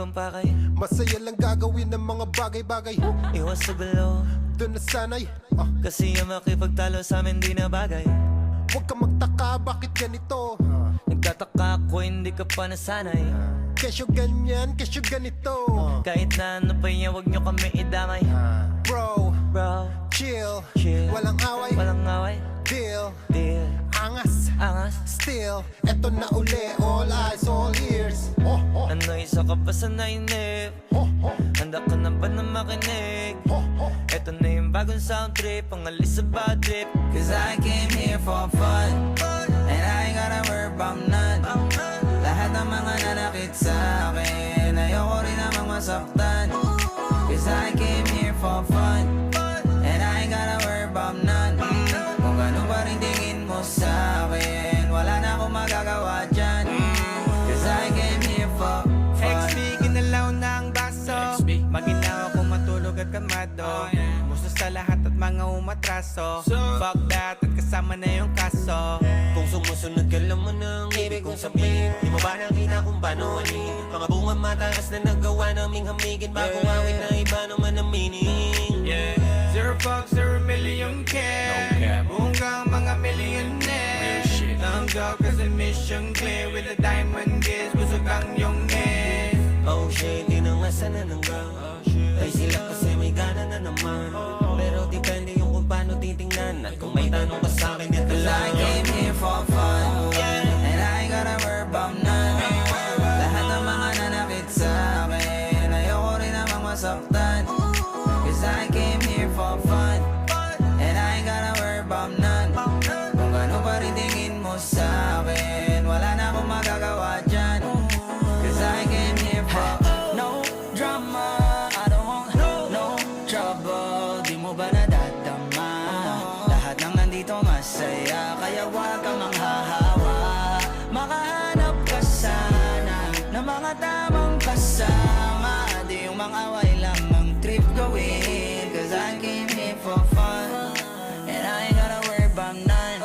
ibang pakay. Masaya lang gagawin ng mga bagay-bagay. Iwas sa gulo, Doon na sanay. kasi yung makipagtalo sa amin di na bagay. Huwag ka magtaka bakit ganito. Nagtataka ako hindi ka pa nasanay. Kesyo ganyan, kesyo ganito. Kahit na ano pa yan, huwag nyo kami idamay. Bro, Bro, chill, chill, walang away, walang away. deal, Deal, angas, angas. still. Eto na uli, all eyes, all ears. Ano isa ka pa sa nainip? Handa ka na ba na makinig? Eto na yung bagong sound trip, pangalis sa bad trip. Cause I came here for fun, and I ain't gotta worry about none. Lahat ng mga nanakit sa akin, ayoko rin namang masaktan. Cause I came here for fun, and I ain't gotta worry about none. Kung ano pa rin tingin mo sa akin, wala na akong magagawa dyan. Cause I came here for fun. XB, ginalaw na ang baso. Maginaw ako matulog at kamado. Musto sa lahat at mga umatraso. Fuck that at kasama na yung kaso. Kung sumusunod ka lang mo ng ibig kong sabihin, di mo ba nakita kung paano anin? Mga bunga mataas na nagawa naming hamigin, bagong awit na iba naman ang meaning. Yeah, zero fucks, 0 million care. Buong kang mga millionaire. Ang go kasi mission clear with the diamond gaze. Busog ang yung head. Oh shit, di na nga sana nanggang. Ay sila kasi may gana na naman. Pero depende yung kung paano titingnan. At kung may tanong ka sa'kin, ito Cause I lang. came here for fun, and I ain't gotta worry about none. Lahat ng mga nanakit sa akin, ayoko rin namang masaktan. Cause I came here for fun, and I ain't gotta worry about none. Kung ano pa rin tingin mo sa akin, wala na akong magagawa dyan. Cause I came here for no drama, I don't want no trouble. Di mo ba nadadama? Lahat ng nandito masaya, kaya wag kang manghahawa. Makahanap ka sana ng mga tamang kasama. Di yung mga away lang ang trip gawin. Cause I came here for fun, and I ain't gotta worry about none.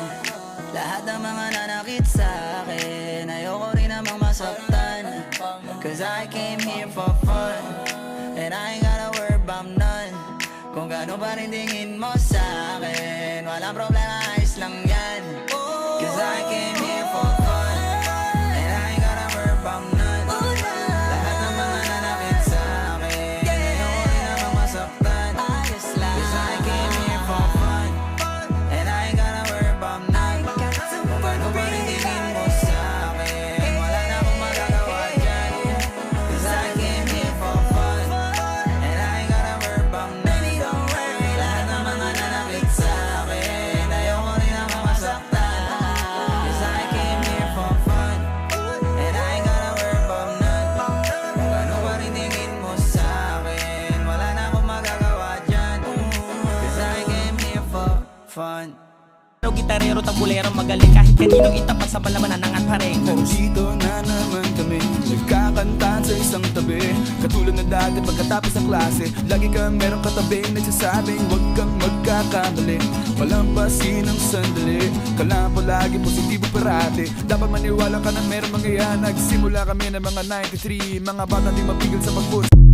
Lahat ng mga nanakit sa akin, ayoko rin namang masaktan. Cause I came here for fun, and I ain't gotta worry about none. Kung gaano pa rin tingin mo sa akin, walang problema, ayos lang yan. Cause I came here for fun, and I ain't gotta worry about none. Lahat ng mga nanakit sa akin, ayoko rin namang masaktan. Cause I came here for fun, and I ain't gotta worry about none. Kung gaano pa rin tingin mo sa akin, wala na akong magagawa dyan. Cause I came here for fun, and I ain't gotta worry about none. Lahat ng mga nanakit sa akin, ayoko rin namang masaktan. Cause I came here for fun, and I ain't gotta worry about none. Kung ano pa rin tingin mo sa akin, wala na akong magagawa dyan. Cause I came here for fun. Gitarero, tambulero, magaling kahit kaninong itapat sa palamanan ng pareho. Dito na naman kami, nagkakantahan sa isang tabi. Katulad na dati pagkatapos ng klase, lagi kang merong katabing nagsasabing huwag kang magkakamali. Walang pasin ng sandali, kailangan palagi positibo parati. Dapat maniwala ka na merong mangyayari. Nagsimula kami ng mga 93, mga bata di mapigil sa pag-push.